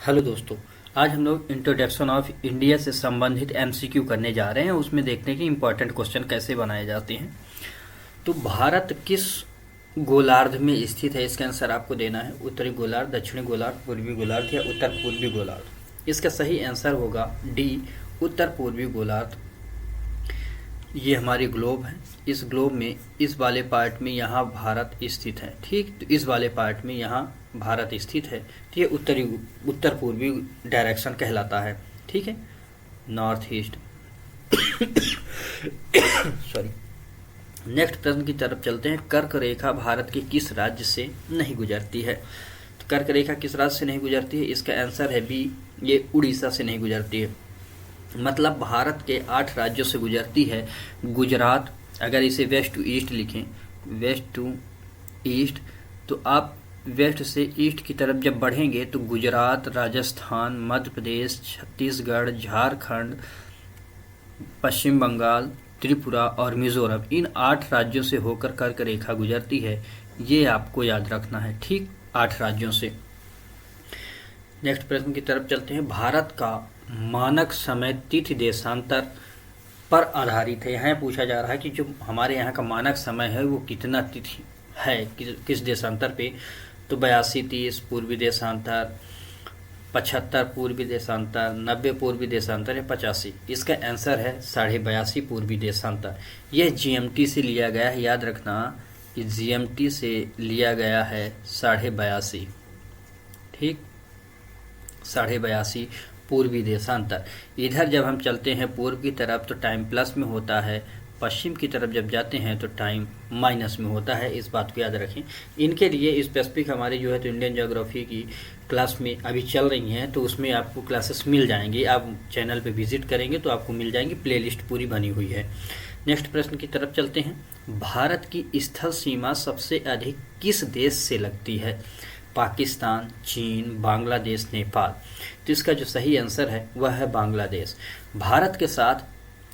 Hello दोस्तों। आज हम लोग इंट्रोडक्शन ऑफ इंडिया से संबंधित एमसीक्यू करने जा रहे हैं। उसमें देखते हैं कि इम्पोर्टेंट क्वेश्चन कैसे बनाए जाते हैं। तो भारत किस गोलार्ध में स्थित है, इसका आंसर आपको देना है। उत्तरी गोलार्ध, दक्षिणी गोलार्ध, पूर्वी गोलार्ध या उत्तर पूर्वी गोलार्ध। इसका सही आंसर होगा डी, उत्तर पूर्वी गोलार्ध। ये हमारी ग्लोब है। इस ग्लोब में इस वाले पार्ट में यहाँ भारत स्थित है। ठीक, तो इस वाले पार्ट में यहाँ भारत स्थित है। तो ये उत्तर पूर्वी डायरेक्शन कहलाता है। ठीक है, नॉर्थ ईस्ट। सॉरी। नेक्स्ट प्रश्न की तरफ चलते हैं। कर्क रेखा भारत के किस राज्य से नहीं गुजरती है? तो कर्क रेखा किस राज्य से नहीं गुजरती है? इसका आंसर है बी, ये उड़ीसा से नहीं गुजरती है। मतलब भारत के 8 राज्यों से गुजरती है। गुजरात, अगर इसे वेस्ट टू ईस्ट लिखें, वेस्ट टू ईस्ट, तो आप वेस्ट से ईस्ट की तरफ जब बढ़ेंगे तो गुजरात, राजस्थान, मध्य प्रदेश, छत्तीसगढ़, झारखंड, पश्चिम बंगाल, त्रिपुरा और मिजोरम, इन 8 राज्यों से होकर कर्क रेखा गुजरती है। ये आपको याद रखना है। ठीक, 8 राज्यों से। नेक्स्ट प्रश्न की तरफ चलते हैं। भारत का मानक समय तिथि देशांतर पर आधारित है। यहाँ पूछा जा रहा है कि जो हमारे यहाँ का मानक समय है वो कितना तिथि है, किस देशांतर पे? तो 82-30 पूर्वी देशांतर, 75 पूर्वी देशांतर, 90 पूर्वी देशांतर या 85। इसका आंसर है 82.5 पूर्वी देशांतर। यह जीएमटी से लिया गया है, याद रखना कि जीएमटी से लिया गया है 82.5। ठीक, 82.5 पूर्वी देशांतर। इधर जब हम चलते हैं पूर्व की तरफ तो टाइम प्लस में होता है, पश्चिम की तरफ जब जाते हैं तो टाइम माइनस में होता है। इस बात को याद रखें। इनके लिए स्पेसिफिक हमारी जो है तो इंडियन ज्योग्राफी की क्लास में अभी चल रही हैं, तो उसमें आपको क्लासेस मिल जाएंगी। आप चैनल पे विजिट करेंगे तो आपको मिल जाएंगी, प्लेलिस्ट पूरी बनी हुई है। नेक्स्ट प्रश्न की तरफ चलते हैं। भारत की स्थल सीमा सबसे अधिक किस देश से लगती है? पाकिस्तान, चीन, बांग्लादेश, नेपाल। तो इसका जो सही आंसर है वह है बांग्लादेश। भारत के साथ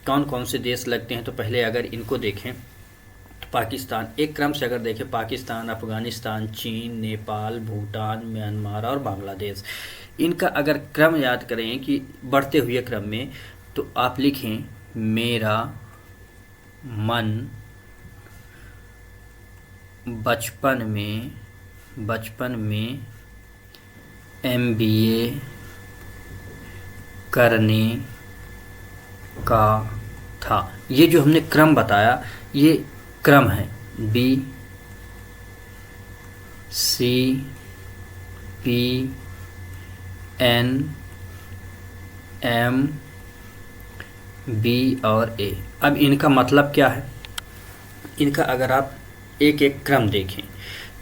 कौन कौन से देश लगते हैं? तो पहले अगर इनको देखें तो पाकिस्तान, एक क्रम से अगर देखें, पाकिस्तान, अफगानिस्तान, चीन, नेपाल, भूटान, म्यांमार और बांग्लादेश। इनका अगर क्रम याद करें कि बढ़ते हुए क्रम में, तो आप लिखें मेरा मन बचपन में MBA करने का था। ये जो हमने क्रम बताया ये क्रम है BCPM B और A। अब इनका मतलब क्या है? इनका अगर आप एक एक क्रम देखें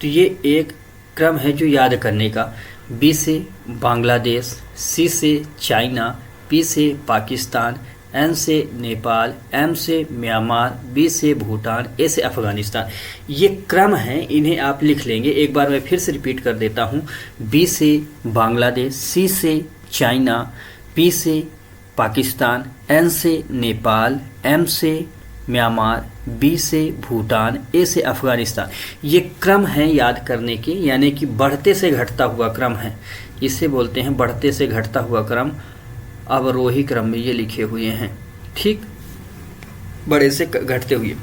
तो ये एक क्रम है जो याद करने का। B से बांग्लादेश, C से चाइना, P से पाकिस्तान, N से नेपाल, M से म्यांमार, B से भूटान, A से अफगानिस्तान। ये क्रम है, इन्हें आप लिख लेंगे। एक बार मैं फिर से रिपीट कर देता हूँ। B से बांग्लादेश, C से चाइना, P से पाकिस्तान, N से नेपाल, M से म्यांमार, B से भूटान, A से अफगानिस्तान। ये क्रम है याद करने के, यानी कि बढ़ते से घटता हुआ क्रम है। इसे बोलते हैं बढ़ते से घटता हुआ क्रम। अवरोही क्रम में ये लिखे हुए हैं। ठीक, बड़े से घटते हुए।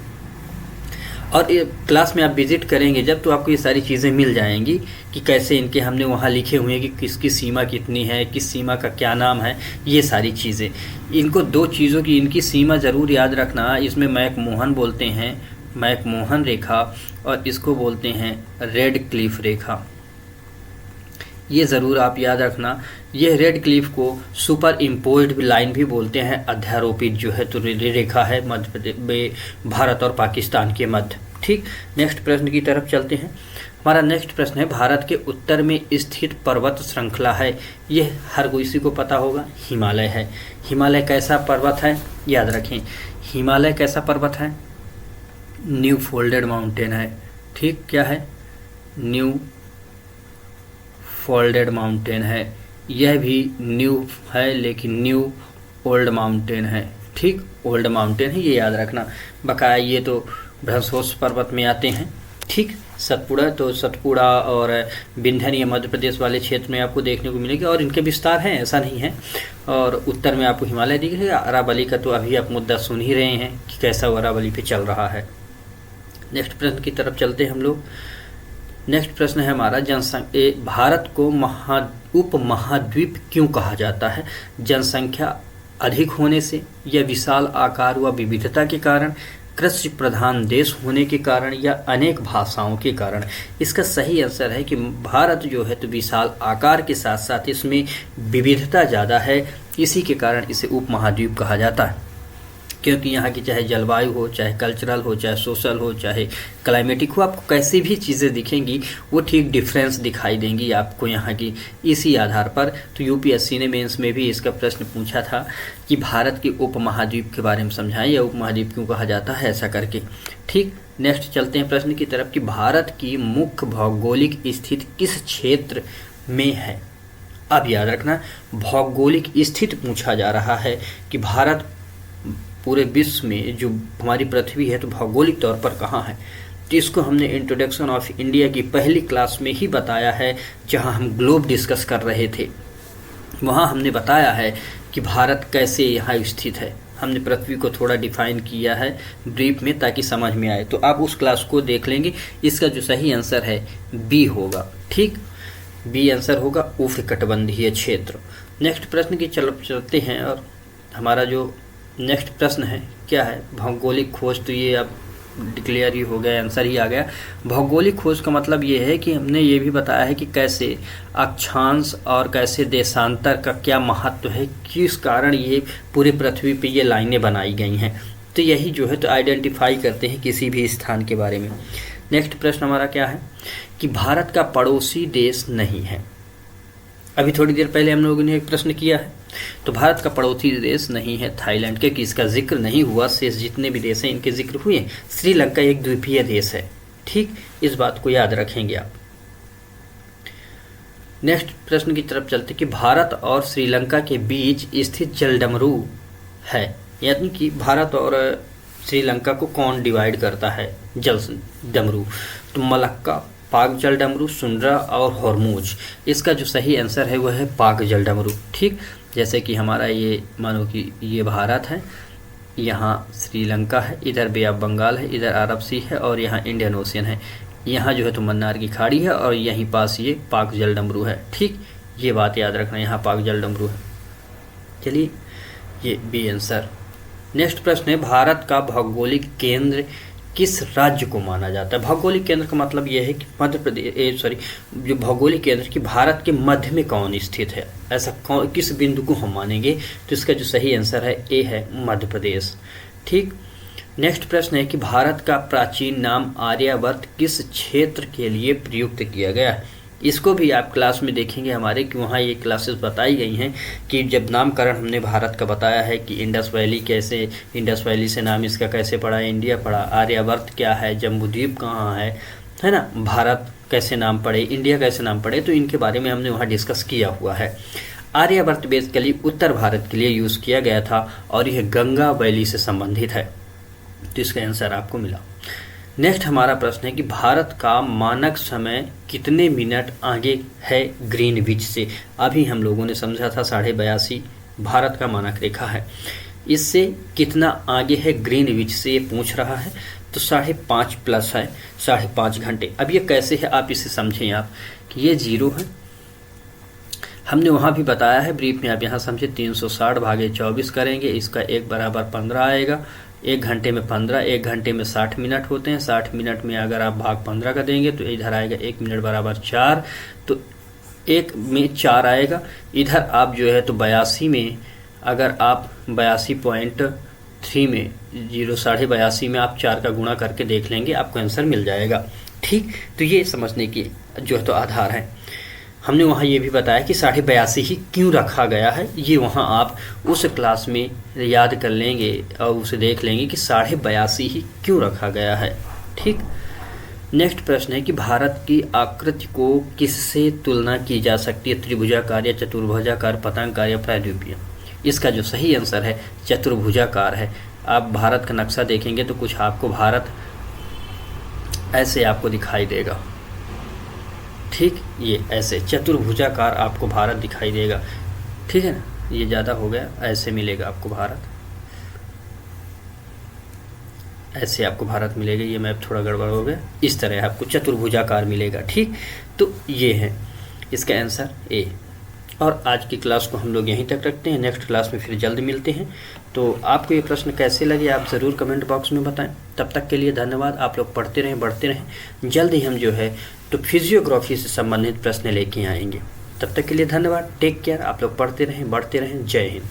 और ये क्लास में आप विजिट करेंगे जब, तो आपको ये सारी चीज़ें मिल जाएंगी कि कैसे इनके हमने वहाँ लिखे हुए हैं कि किसकी सीमा कितनी है, किस सीमा का क्या नाम है, ये सारी चीज़ें। इनको 2 चीज़ों की इनकी सीमा ज़रूर याद रखना। इसमें मैकमोहन बोलते हैं, मैकमोहन रेखा, और इसको बोलते हैं रेड क्लिफ रेखा। ये ज़रूर आप याद रखना। ये रेड क्लिफ को सुपर इम्पोज्ड लाइन भी बोलते हैं। अध्यारोपित जो है तो रेखा है मध्य प्रदेश में, भारत और पाकिस्तान के मध्य। ठीक, नेक्स्ट प्रश्न की तरफ चलते हैं। हमारा नेक्स्ट प्रश्न है, भारत के उत्तर में स्थित पर्वत श्रृंखला है। ये हर किसी को पता होगा, हिमालय है। हिमालय कैसा पर्वत है? याद रखें, हिमालय कैसा पर्वत है? न्यू फोल्डेड माउंटेन है। ठीक, क्या है? न्यू फोल्डेड माउंटेन है। यह भी न्यू है लेकिन न्यू ओल्ड माउंटेन है। ठीक, ओल्ड माउंटेन है, ये याद रखना। बकाया ये तो भ्रंशोस पर्वत में आते हैं। ठीक, सतपुड़ा, तो सतपुड़ा और विंध्य ये मध्य प्रदेश वाले क्षेत्र में आपको देखने को मिलेगी और इनके विस्तार हैं, ऐसा नहीं है। और उत्तर में आपको हिमालय दिखेगा। अरावली का तो अभी आप मुद्दा सुन ही रहे हैं कि कैसा वो अरावली पे चल रहा है। नेक्स्ट प्रश्न की तरफ चलते हैं हम लोग। नेक्स्ट प्रश्न है हमारा, भारत को उपमहाद्वीप क्यों कहा जाता है? जनसंख्या अधिक होने से, या विशाल आकार व विविधता के कारण, कृषि प्रधान देश होने के कारण, या अनेक भाषाओं के कारण? इसका सही आंसर है कि भारत जो है तो विशाल आकार के साथ साथ इसमें विविधता ज़्यादा है, इसी के कारण इसे उपमहाद्वीप कहा जाता है। क्योंकि यहाँ की चाहे जलवायु हो, चाहे कल्चरल हो, चाहे सोशल हो, चाहे क्लाइमेटिक हो, आपको कैसी भी चीज़ें दिखेंगी वो ठीक डिफरेंस दिखाई देंगी आपको यहाँ की, इसी आधार पर। तो यूपीएससी ने मेंस में भी इसका प्रश्न पूछा था कि भारत के उपमहाद्वीप के बारे में समझाएं, या उपमहाद्वीप क्यों कहा जाता है, ऐसा करके। ठीक, नेक्स्ट चलते हैं प्रश्न की तरफ कि भारत की मुख्य भौगोलिक स्थिति किस क्षेत्र में है? अब याद रखना, भौगोलिक स्थिति पूछा जा रहा है कि भारत पूरे विश्व में, जो हमारी पृथ्वी है, तो भौगोलिक तौर पर कहाँ है। तो इसको हमने इंट्रोडक्शन ऑफ इंडिया की पहली क्लास में ही बताया है, जहाँ हम ग्लोब डिस्कस कर रहे थे। वहाँ हमने बताया है कि भारत कैसे यहाँ स्थित है। हमने पृथ्वी को थोड़ा डिफाइन किया है ब्रीफ में, ताकि समझ में आए। तो आप उस क्लास को देख लेंगे। इसका जो सही आंसर है बी होगा। ठीक, बी आंसर होगा, उष्णकटिबंधीय क्षेत्र। नेक्स्ट प्रश्न की चलते हैं, और हमारा जो नेक्स्ट प्रश्न है क्या है? भौगोलिक खोज। तो ये अब डिक्लेयर ही हो गया, आंसर ही आ गया। भौगोलिक खोज का मतलब ये है कि हमने ये भी बताया है कि कैसे अक्षांश और कैसे देशांतर का क्या महत्व है, किस कारण ये पूरी पृथ्वी पे ये लाइनें बनाई गई हैं। तो यही जो है तो आइडेंटिफाई करते हैं किसी भी स्थान के बारे में। नेक्स्ट प्रश्न हमारा क्या है कि भारत का पड़ोसी देश नहीं है। अभी थोड़ी देर पहले हम लोगों ने एक प्रश्न किया है, तो भारत का पड़ोसी देश नहीं है थाईलैंड, क्योंकि इसका जिक्र नहीं हुआ। शेष जितने भी देश हैं इनके जिक्र हुए। श्रीलंका एक द्वीपीय देश है। ठीक, इस बात को याद रखेंगे आप। नेक्स्ट प्रश्न की तरफ चलते कि भारत और श्रीलंका के बीच स्थित जलडमरू है, यानी कि भारत और श्रीलंका को कौन डिवाइड करता है? जलडमरू। तो मलक्का, पाक जलडमरू, सुंड्रा और हॉर्मूज। इसका जो सही आंसर है वह है पाक जलडमरू। ठीक, जैसे कि हमारा ये मानो कि ये भारत है, यहाँ श्रीलंका है, इधर बे ऑफ बंगाल है, इधर अरब सी है और यहाँ इंडियन ओशियन है। यहाँ जो है तो मन्नार की खाड़ी है और यहीं पास ये पाक जलडमरू है। ठीक, ये बात याद रखना, यहाँ पाक जलडमरू है। चलिए, ये बी आंसर। नेक्स्ट प्रश्न है, भारत का भौगोलिक केंद्र किस राज्य को माना जाता है? भौगोलिक केंद्र का मतलब यह है कि मध्य प्रदेश, जो भौगोलिक केंद्र कि भारत के मध्य में कौन स्थित है, ऐसा किस बिंदु को हम मानेंगे? तो इसका जो सही आंसर है ए है, मध्य प्रदेश। ठीक, नेक्स्ट प्रश्न है कि भारत का प्राचीन नाम आर्यावर्त किस क्षेत्र के लिए प्रयुक्त किया गया है? इसको भी आप क्लास में देखेंगे हमारे, कि वहाँ ये क्लासेस बताई गई हैं कि जब नामकरण हमने भारत का बताया है कि इंडस वैली कैसे, इंडस वैली से नाम इसका कैसे पड़ा, इंडिया पड़ा, आर्यावर्त क्या है, जम्बूद्वीप कहाँ है ना, भारत कैसे नाम पड़े, इंडिया कैसे नाम पड़े, तो इनके बारे में हमने वहाँ डिस्कस किया हुआ है। आर्यावर्त बेसिकली उत्तर भारत के लिए यूज़ किया गया था और यह गंगा वैली से संबंधित है। तो इसका आंसर आपको मिला। नेक्स्ट हमारा प्रश्न है कि भारत का मानक समय कितने मिनट आगे है ग्रीनविच से? अभी हम लोगों ने समझा था 82.5 भारत का मानक रेखा है, इससे कितना आगे है ग्रीनविच से ये पूछ रहा है। तो 5.5 प्लस है, 5.5 घंटे। अब ये कैसे है आप इसे समझें आप कि ये 0 है, हमने वहाँ भी बताया है ब्रीफ में, आप यहाँ समझे 360 भागे 24 करेंगे, इसका 1 बराबर 15 आएगा। 1 घंटे में 15, 1 घंटे में 60 मिनट होते हैं। 60 मिनट में अगर आप भाग 15 का देंगे तो इधर आएगा 1 मिनट बराबर 4, तो 1 में 4 आएगा। इधर आप जो है तो 82 में, अगर आप 82.3 में 82.5 में आप 4 का गुणा करके देख लेंगे, आपको आंसर मिल जाएगा। ठीक, तो ये समझने की जो है तो आधार है। हमने वहाँ ये भी बताया कि 82.5 ही क्यों रखा गया है, ये वहाँ आप उस क्लास में याद कर लेंगे और उसे देख लेंगे कि 82.5 ही क्यों रखा गया है। ठीक, नेक्स्ट प्रश्न है कि भारत की आकृति को किससे तुलना की जा सकती है? त्रिभुजाकार या चतुर्भुजाकार, पतंगाकार या प्रायद्वीपीय? इसका जो सही आंसर है चतुर्भुजाकार है। आप भारत का नक्शा देखेंगे तो कुछ आपको भारत ऐसे आपको दिखाई देगा। ठीक, ये ऐसे चतुर्भुजाकार आपको भारत दिखाई देगा। ठीक है ना, ये ज़्यादा हो गया, ऐसे मिलेगा आपको भारत, ऐसे आपको भारत मिलेगा। ये मैप थोड़ा गड़बड़ हो गया, इस तरह आपको चतुर्भुजाकार मिलेगा। ठीक, तो ये है इसका आंसर ए। और आज की क्लास को हम लोग यहीं तक रखते हैं, नेक्स्ट क्लास में फिर जल्द मिलते हैं। तो आपको ये प्रश्न कैसे लगे आप ज़रूर कमेंट बॉक्स में बताएं। तब तक के लिए धन्यवाद। आप लोग पढ़ते रहें, बढ़ते रहें। जल्द ही हम जो है तो फिजियोग्राफी से संबंधित प्रश्न लेके आएंगे। तब तक के लिए धन्यवाद। Take care. आप लोग पढ़ते रहें, बढ़ते रहें। जय हिंद।